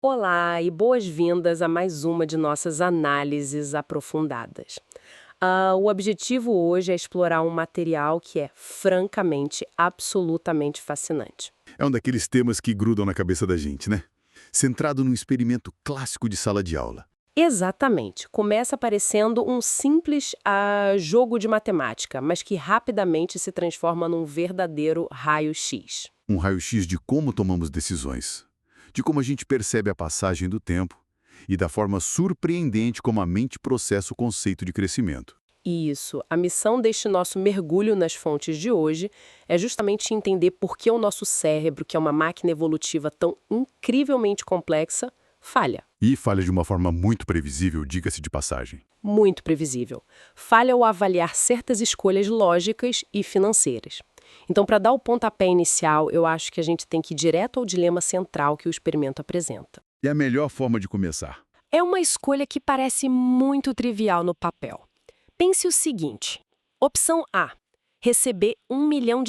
Olá e boas-vindas a mais uma de nossas análises aprofundadas. O objetivo hoje é explorar um material que é francamente, absolutamente fascinante. É um daqueles temas que grudam na cabeça da gente, né? Centrado num experimento clássico de sala de aula. Exatamente. Começa parecendo um simples jogo de matemática, mas que rapidamente se transforma num verdadeiro raio-x. Um raio-x de como tomamos decisões, de como a gente percebe a passagem do tempo e da forma surpreendente como a mente processa o conceito de crescimento. Isso. A missão deste nosso mergulho nas fontes de hoje é justamente entender por que o nosso cérebro, que é uma máquina evolutiva tão incrivelmente complexa, falha. E falha de uma forma muito previsível, diga-se de passagem. Muito previsível. Falha ao avaliar certas escolhas lógicas e financeiras. Então, para dar o pontapé inicial, eu acho que a gente tem que ir direto ao dilema central que o experimento apresenta. E a melhor forma de começar? É uma escolha que parece muito trivial no papel. Pense o seguinte: opção A, receber R$ 1 milhão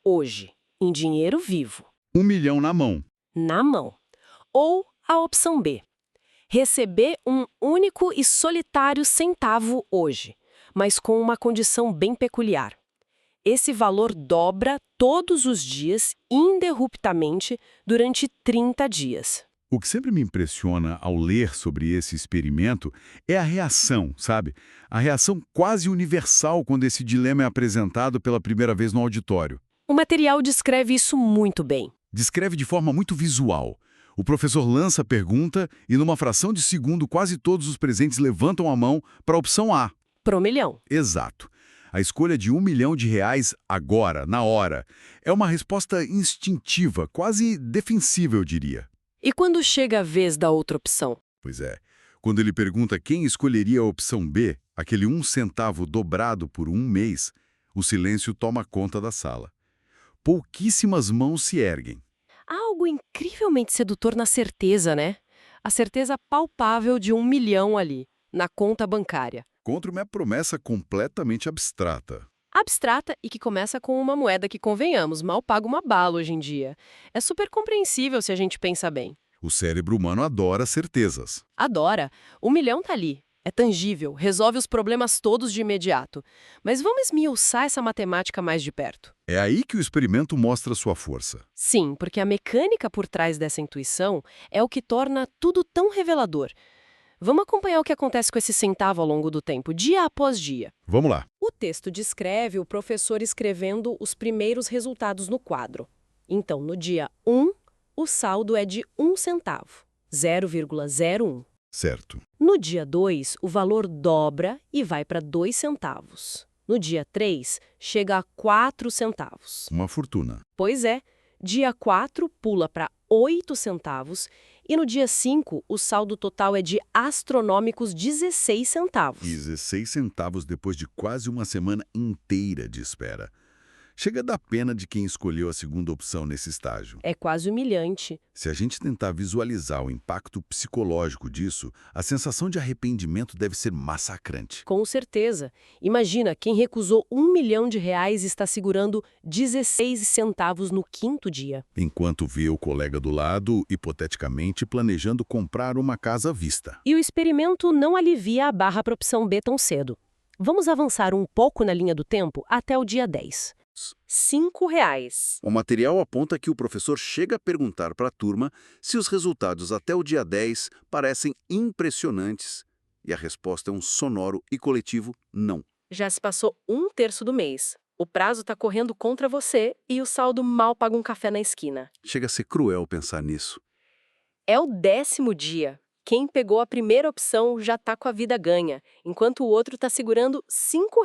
hoje, em dinheiro vivo, 1 milhão na mão. na mão. Ou a opção B, receber um único e solitário centavo hoje, mas com uma condição bem peculiar. Esse valor dobra todos os dias, ininterruptamente, durante 30 dias. O que sempre me impressiona ao ler sobre esse experimento é a reação, sabe? A reação quase universal quando esse dilema é apresentado pela primeira vez no auditório. O material descreve isso muito bem. Descreve de forma muito visual. O professor lança a pergunta e, numa fração de segundo, quase todos os presentes levantam a mão para a opção A. Pro milhão. Exato. A escolha de R$ 1 milhão agora, na hora, é uma resposta instintiva, quase defensiva, eu diria. E quando chega a vez da outra opção? Pois é. Quando ele pergunta quem escolheria a opção B, aquele 1 centavo dobrado por um mês, o silêncio toma conta da sala. Pouquíssimas mãos se erguem. Há algo incrivelmente sedutor na certeza, né? A certeza palpável de 1 milhão ali, na conta bancária. Contra uma promessa completamente abstrata. Abstrata e que começa com uma moeda que, convenhamos, mal paga uma bala hoje em dia. É super compreensível se a gente pensa bem. O cérebro humano adora certezas. Adora. 1 milhão tá ali. É tangível, resolve os problemas todos de imediato. Mas vamos esmiuçar essa matemática mais de perto. É aí que o experimento mostra sua força. Sim, porque a mecânica por trás dessa intuição é o que torna tudo tão revelador. Vamos acompanhar o que acontece com esse centavo ao longo do tempo, dia após dia. Vamos lá. O texto descreve o professor escrevendo os primeiros resultados no quadro. Então, no dia 1, o saldo é de 1 centavo, 0,01. Certo. No dia 2, o valor dobra e vai para 2 centavos. No dia 3, chega a 4 centavos. Uma fortuna. Pois é, dia 4 pula para 8 centavos e no dia 5 o saldo total é de astronômicos 16 centavos. 16 centavos depois de quase uma semana inteira de espera. Chega a dar pena de quem escolheu a segunda opção nesse estágio. É quase humilhante. Se a gente tentar visualizar o impacto psicológico disso, a sensação de arrependimento deve ser massacrante. Com certeza. Imagina, quem recusou R$ 1 milhão está segurando 16 centavos no quinto dia. Enquanto vê o colega do lado, hipoteticamente, planejando comprar uma casa à vista. E o experimento não alivia a barra para a opção B tão cedo. Vamos avançar um pouco na linha do tempo até o dia 10. R$ 5. O material aponta que o professor chega a perguntar para a turma se os resultados até o dia 10 parecem impressionantes. E a resposta é um sonoro e coletivo não. Já se passou 1/3 do mês. O prazo está correndo contra você e o saldo mal paga um café na esquina. Chega a ser cruel pensar nisso. É o 10º dia. Quem pegou a primeira opção já está com a vida ganha, enquanto o outro está segurando R$ 5.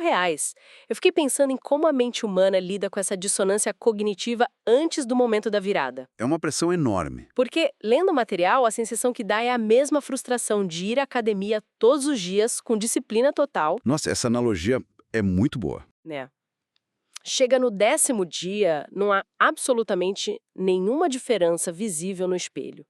Eu fiquei pensando em como a mente humana lida com essa dissonância cognitiva antes do momento da virada. É uma pressão enorme. Porque, lendo o material, a sensação que dá é a mesma frustração de ir à academia todos os dias, com disciplina total, Nossa, essa analogia é muito boa. né? Chega no 10º dia, não há absolutamente nenhuma diferença visível no espelho.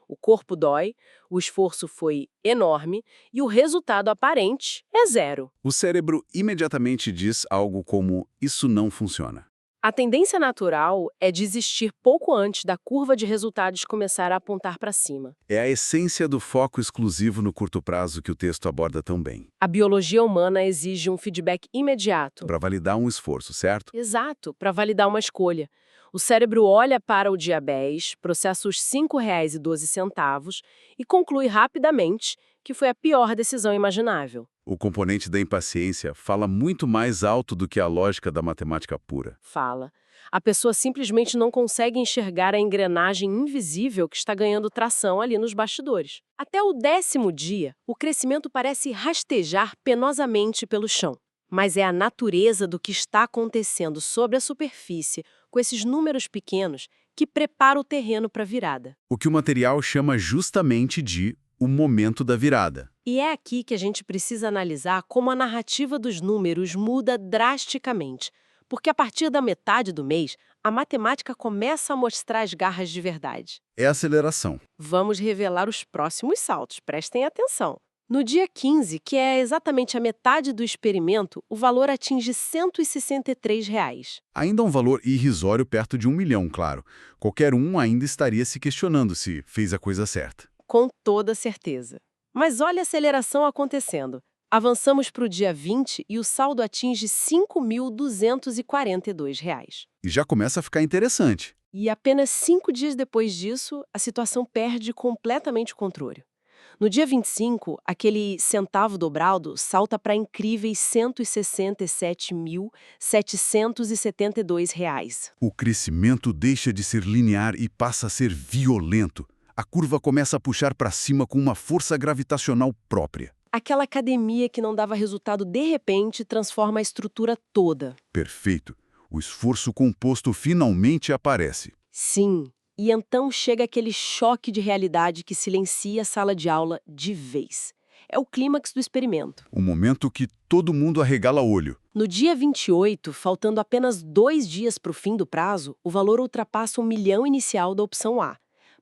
O corpo dói, o esforço foi enorme e o resultado aparente é zero. O cérebro imediatamente diz algo como: isso não funciona. A tendência natural é desistir pouco antes da curva de resultados começar a apontar para cima. É a essência do foco exclusivo no curto prazo que o texto aborda tão bem, A biologia humana exige um feedback imediato. para validar um esforço, certo? Exato, para validar uma escolha. O cérebro olha para o dia 10, processa os R$ 5,12 e conclui rapidamente que foi a pior decisão imaginável. O componente da impaciência fala muito mais alto do que a lógica da matemática pura. Fala. A pessoa simplesmente não consegue enxergar a engrenagem invisível que está ganhando tração ali nos bastidores. Até o 10º dia, o crescimento parece rastejar penosamente pelo chão. Mas é a natureza do que está acontecendo sobre a superfície, com esses números pequenos, que prepara o terreno para a virada. O que o material chama justamente de o momento da virada. E é aqui que a gente precisa analisar como a narrativa dos números muda drasticamente. Porque a partir da metade do mês, a matemática começa a mostrar as garras de verdade. É a aceleração. Vamos revelar os próximos saltos, prestem atenção. No dia 15, que é exatamente a metade do experimento, o valor atinge R$ 163. Ainda um valor irrisório perto de 1 milhão, claro. Qualquer um ainda estaria se questionando se fez a coisa certa. Com toda certeza. Mas olha a aceleração acontecendo. Avançamos para o dia 20 e o saldo atinge R$ 5.242. E já começa a ficar interessante. E apenas 5 dias depois disso, a situação perde completamente o controle. No dia 25, aquele centavo dobrado salta para incríveis R$ 167.772. O crescimento deixa de ser linear e passa a ser violento. A curva começa a puxar para cima com uma força gravitacional própria. Aquela academia que não dava resultado de repente transforma a estrutura toda. Perfeito. O esforço composto finalmente aparece. Sim, e então chega aquele choque de realidade que silencia a sala de aula de vez. É o clímax do experimento. O momento que todo mundo arregala o olho. No dia 28, faltando apenas 2 dias para o fim do prazo, o valor ultrapassa o milhão inicial da opção A.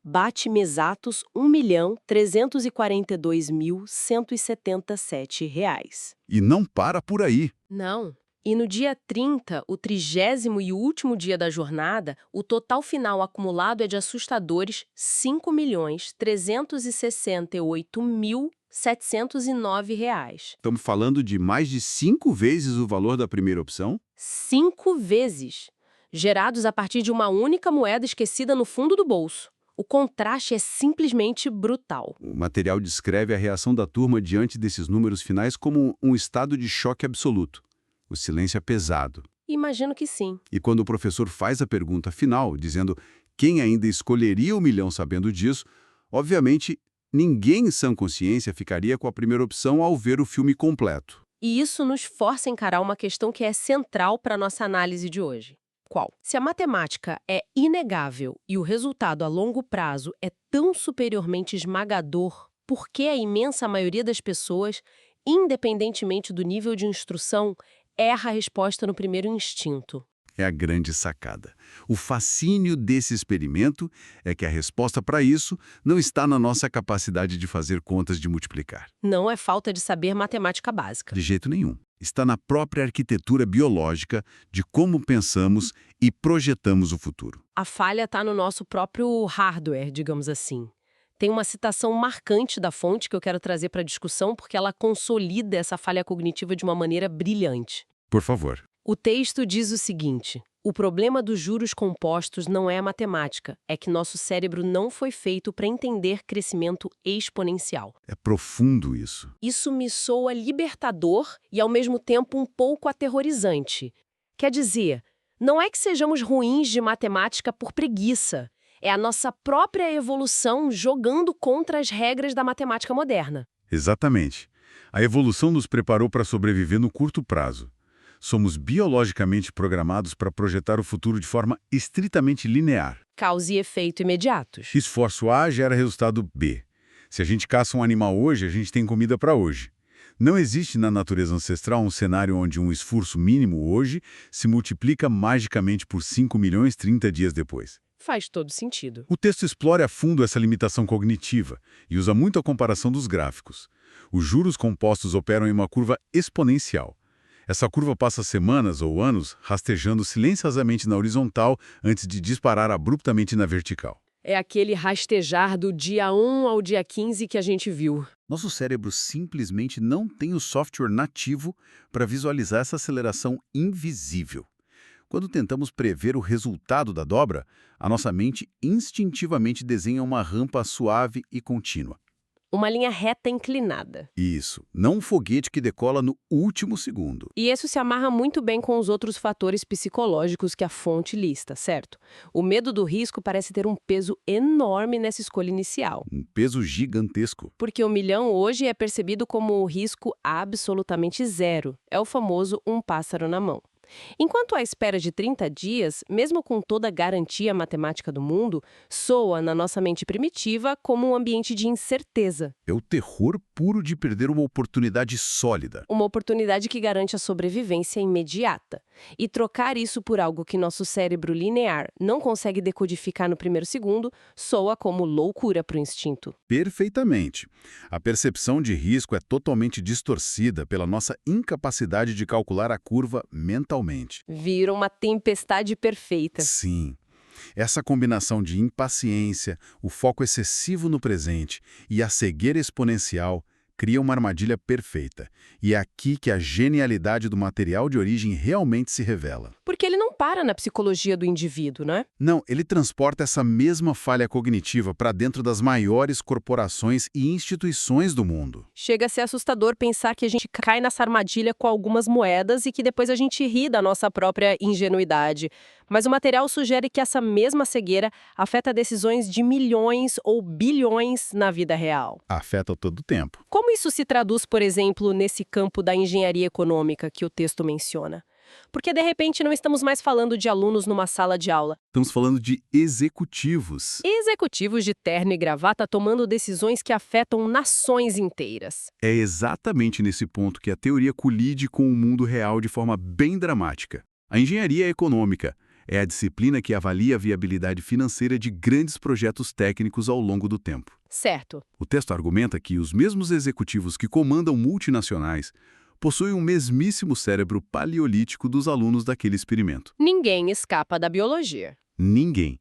Bate exatos R$ 1.342.177. E não para por aí. Não. E no dia 30, o 30º e último dia da jornada, o total final acumulado é de assustadores R$ 5.368.709. Estamos falando de mais de 5 vezes o valor da primeira opção? 5 vezes! Gerados a partir de uma única moeda esquecida no fundo do bolso. O contraste é simplesmente brutal. O material descreve a reação da turma diante desses números finais como um estado de choque absoluto. O silêncio é pesado. Imagino que sim. E quando o professor faz a pergunta final, dizendo quem ainda escolheria o milhão sabendo disso, obviamente, ninguém em sã consciência ficaria com a primeira opção ao ver o filme completo. E isso nos força a encarar uma questão que é central para a nossa análise de hoje. Qual? Se a matemática é inegável e o resultado a longo prazo é tão superiormente esmagador, por que a imensa maioria das pessoas, independentemente do nível de instrução, erra a resposta no primeiro instinto? É a grande sacada. O fascínio desse experimento é que a resposta para isso não está na nossa capacidade de fazer contas de multiplicar. Não é falta de saber matemática básica. De jeito nenhum. Está na própria arquitetura biológica de como pensamos e projetamos o futuro. A falha está no nosso próprio hardware, digamos assim. Tem uma citação marcante da fonte que eu quero trazer para a discussão porque ela consolida essa falha cognitiva de uma maneira brilhante. Por favor. O texto diz o seguinte: o problema dos juros compostos não é a matemática, é que nosso cérebro não foi feito para entender crescimento exponencial. É profundo isso. Isso me soa libertador e, ao mesmo tempo, um pouco aterrorizante. Quer dizer, não é que sejamos ruins de matemática por preguiça. É a nossa própria evolução jogando contra as regras da matemática moderna. Exatamente. A evolução nos preparou para sobreviver no curto prazo. Somos biologicamente programados para projetar o futuro de forma estritamente linear. Causa e efeito imediatos. Esforço A gera resultado B. Se a gente caça um animal hoje, a gente tem comida para hoje. Não existe na natureza ancestral um cenário onde um esforço mínimo hoje se multiplica magicamente por 5 milhões 30 dias depois. Faz todo sentido. O texto explora a fundo essa limitação cognitiva e usa muito a comparação dos gráficos. Os juros compostos operam em uma curva exponencial. Essa curva passa semanas ou anos rastejando silenciosamente na horizontal antes de disparar abruptamente na vertical. É aquele rastejar do dia 1 ao dia 15 que a gente viu. Nosso cérebro simplesmente não tem o software nativo para visualizar essa aceleração invisível. Quando tentamos prever o resultado da dobra, a nossa mente instintivamente desenha uma rampa suave e contínua. Uma linha reta inclinada. Isso, não um foguete que decola no último segundo. E isso se amarra muito bem com os outros fatores psicológicos que a fonte lista, certo? O medo do risco parece ter um peso enorme nessa escolha inicial. Um peso gigantesco. Porque o milhão hoje é percebido como o risco absolutamente zero. É o famoso um pássaro na mão. Enquanto a espera de 30 dias, mesmo com toda a garantia matemática do mundo, soa na nossa mente primitiva como um ambiente de incerteza. É o terror puro de perder uma oportunidade sólida. Uma oportunidade que garante a sobrevivência imediata. E trocar isso por algo que nosso cérebro linear não consegue decodificar no primeiro segundo, soa como loucura para o instinto. Perfeitamente. A percepção de risco é totalmente distorcida pela nossa incapacidade de calcular a curva mentalmente. Vira uma tempestade perfeita. Sim. Essa combinação de impaciência, o foco excessivo no presente e a cegueira exponencial cria uma armadilha perfeita. E é aqui que a genialidade do material de origem realmente se revela. Porque ele não para na psicologia do indivíduo, né? Não, ele transporta essa mesma falha cognitiva para dentro das maiores corporações e instituições do mundo. Chega a ser assustador pensar que a gente cai nessa armadilha com algumas moedas e que depois a gente ri da nossa própria ingenuidade. Mas o material sugere que essa mesma cegueira afeta decisões de milhões ou bilhões na vida real. Afeta todo o tempo. Como isso se traduz, por exemplo, nesse campo da engenharia econômica que o texto menciona? Porque, de repente, não estamos mais falando de alunos numa sala de aula. Estamos falando de executivos. Executivos de terno e gravata tomando decisões que afetam nações inteiras. É exatamente nesse ponto que a teoria colide com o mundo real de forma bem dramática. A engenharia econômica é a disciplina que avalia a viabilidade financeira de grandes projetos técnicos ao longo do tempo. Certo. O texto argumenta que os mesmos executivos que comandam multinacionais possuem o mesmíssimo cérebro paleolítico dos alunos daquele experimento. Ninguém escapa da biologia. Ninguém.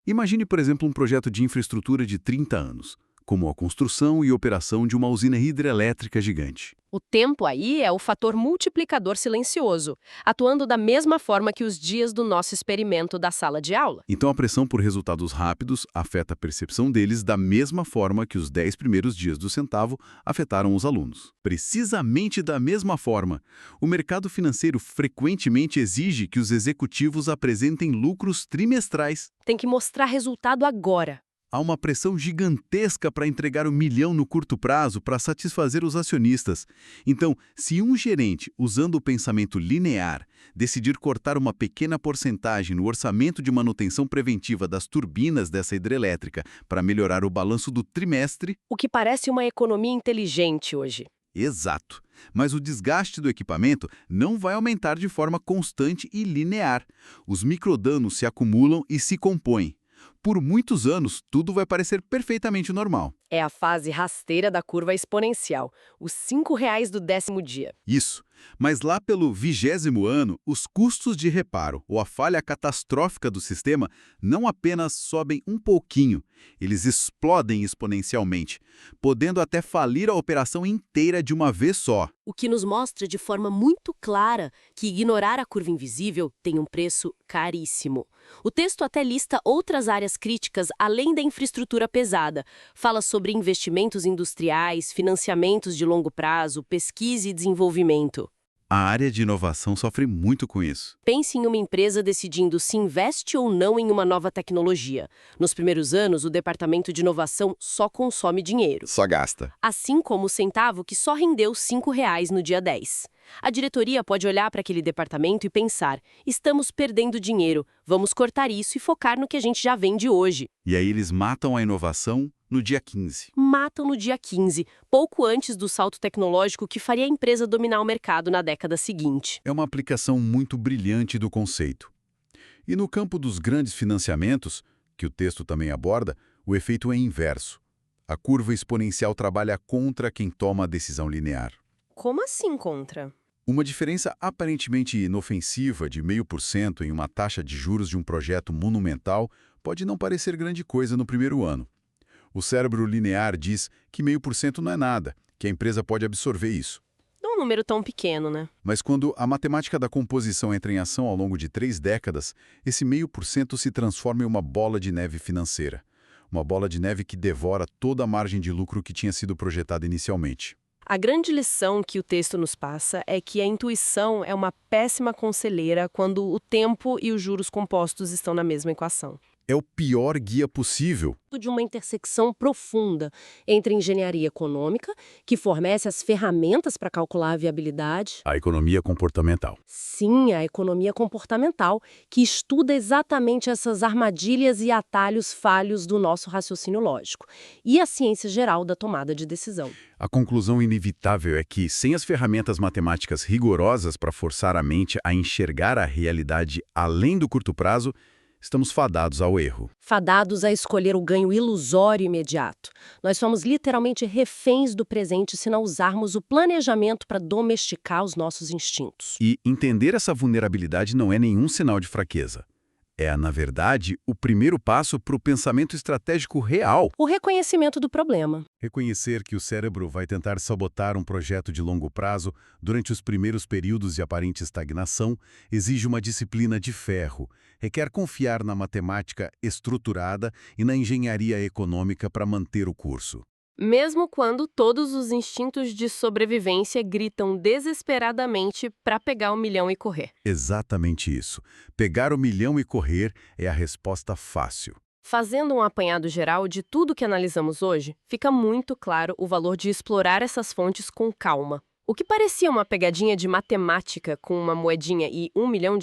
Imagine, por exemplo, um projeto de infraestrutura de 30 anos, como a construção e operação de uma usina hidrelétrica gigante. O tempo aí é o fator multiplicador silencioso, atuando da mesma forma que os dias do nosso experimento da sala de aula. Então a pressão por resultados rápidos afeta a percepção deles da mesma forma que os 10 primeiros dias do centavo afetaram os alunos. Precisamente da mesma forma, o mercado financeiro frequentemente exige que os executivos apresentem lucros trimestrais. Tem que mostrar resultado agora. Há uma pressão gigantesca para entregar 1 milhão no curto prazo para satisfazer os acionistas. Então, se um gerente, usando o pensamento linear, decidir cortar uma pequena porcentagem no orçamento de manutenção preventiva das turbinas dessa hidrelétrica para melhorar o balanço do trimestre... O que parece uma economia inteligente hoje. Exato. Mas o desgaste do equipamento não vai aumentar de forma constante e linear. Os microdanos se acumulam e se compõem. Por muitos anos, tudo vai parecer perfeitamente normal. É a fase rasteira da curva exponencial, os R$ 5 do 10º dia. Isso. Mas lá pelo 20º ano, os custos de reparo ou a falha catastrófica do sistema não apenas sobem um pouquinho, eles explodem exponencialmente, podendo até falir a operação inteira de uma vez só. O que nos mostra de forma muito clara que ignorar a curva invisível tem um preço caríssimo. O texto até lista outras áreas críticas além da infraestrutura pesada. Fala sobre investimentos industriais, financiamentos de longo prazo, pesquisa e desenvolvimento. A área de inovação sofre muito com isso. Pense em uma empresa decidindo se investe ou não em uma nova tecnologia. Nos primeiros anos, o departamento de inovação só consome dinheiro. Só gasta. Assim como o centavo que só rendeu R$ 5 no dia 10. A diretoria pode olhar para aquele departamento e pensar: estamos perdendo dinheiro, vamos cortar isso e focar no que a gente já vende hoje. E aí eles matam a inovação no dia 15. Matam no dia 15, pouco antes do salto tecnológico que faria a empresa dominar o mercado na década seguinte. É uma aplicação muito brilhante do conceito. E no campo dos grandes financiamentos, que o texto também aborda, o efeito é inverso. A curva exponencial trabalha contra quem toma a decisão linear. Como assim contra? Uma diferença aparentemente inofensiva de 0,5% em uma taxa de juros de um projeto monumental pode não parecer grande coisa no primeiro ano. O cérebro linear diz que 0,5% não é nada, que a empresa pode absorver isso. Não é um número tão pequeno, né? Mas quando a matemática da composição entra em ação ao longo de 3 décadas, esse 0,5% se transforma em uma bola de neve financeira. Uma bola de neve que devora toda a margem de lucro que tinha sido projetada inicialmente. A grande lição que o texto nos passa é que a intuição é uma péssima conselheira quando o tempo e os juros compostos estão na mesma equação. É o pior guia possível. De uma intersecção profunda entre engenharia econômica, que fornece as ferramentas para calcular a viabilidade. A economia comportamental. Sim, a economia comportamental, que estuda exatamente essas armadilhas e atalhos falhos do nosso raciocínio lógico. E a ciência geral da tomada de decisão. A conclusão inevitável é que, sem as ferramentas matemáticas rigorosas para forçar a mente a enxergar a realidade além do curto prazo, estamos fadados ao erro. Fadados a escolher o ganho ilusório imediato. Nós somos literalmente reféns do presente se não usarmos o planejamento para domesticar os nossos instintos. E entender essa vulnerabilidade não é nenhum sinal de fraqueza. É, na verdade, o primeiro passo para o pensamento estratégico real. O reconhecimento do problema. Reconhecer que o cérebro vai tentar sabotar um projeto de longo prazo durante os primeiros períodos de aparente estagnação exige uma disciplina de ferro. Requer confiar na matemática estruturada e na engenharia econômica para manter o curso. Mesmo quando todos os instintos de sobrevivência gritam desesperadamente para pegar o milhão e correr. Exatamente isso. Pegar o milhão e correr é a resposta fácil. Fazendo um apanhado geral de tudo que analisamos hoje, fica muito claro o valor de explorar essas fontes com calma. O que parecia uma pegadinha de matemática com uma moedinha e R$ 1 milhão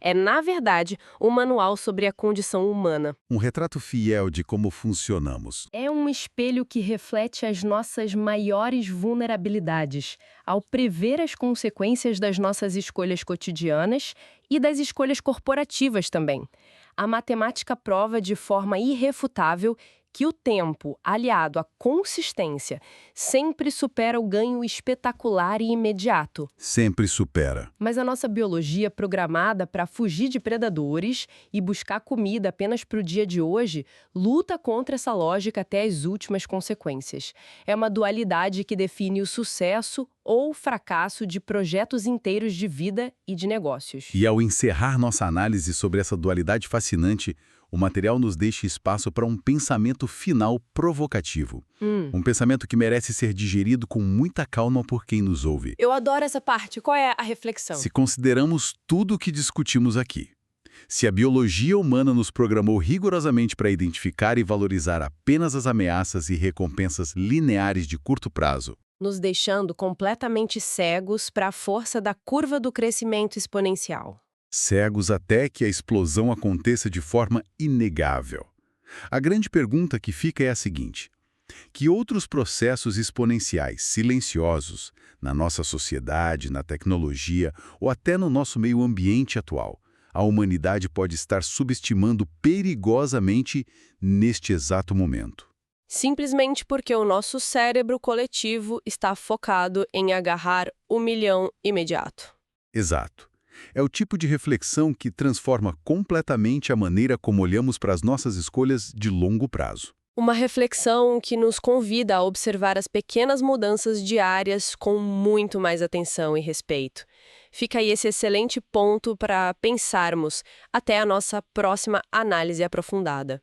é, na verdade, um manual sobre a condição humana. Um retrato fiel de como funcionamos. É um espelho que reflete as nossas maiores vulnerabilidades, ao prever as consequências das nossas escolhas cotidianas e das escolhas corporativas também. A matemática prova de forma irrefutável que o tempo, aliado à consistência, sempre supera o ganho espetacular e imediato. Sempre supera. Mas a nossa biologia, programada para fugir de predadores e buscar comida apenas para o dia de hoje, luta contra essa lógica até as últimas consequências. É uma dualidade que define o sucesso ou fracasso de projetos inteiros de vida e de negócios. E ao encerrar nossa análise sobre essa dualidade fascinante, o material nos deixa espaço para um pensamento final provocativo. Um pensamento que merece ser digerido com muita calma por quem nos ouve. Eu adoro essa parte. Qual é a reflexão? Se consideramos tudo o que discutimos aqui, se a biologia humana nos programou rigorosamente para identificar e valorizar apenas as ameaças e recompensas lineares de curto prazo, Nos deixando completamente cegos para a força da curva do crescimento exponencial. cegos até que a explosão aconteça de forma inegável. A grande pergunta que fica é a seguinte: que outros processos exponenciais silenciosos, na nossa sociedade, na tecnologia ou até no nosso meio ambiente atual, a humanidade pode estar subestimando perigosamente neste exato momento? Simplesmente porque o nosso cérebro coletivo está focado em agarrar o milhão imediato. Exato. É o tipo de reflexão que transforma completamente a maneira como olhamos para as nossas escolhas de longo prazo. Uma reflexão que nos convida a observar as pequenas mudanças diárias com muito mais atenção e respeito. Fica aí esse excelente ponto para pensarmos até a nossa próxima análise aprofundada.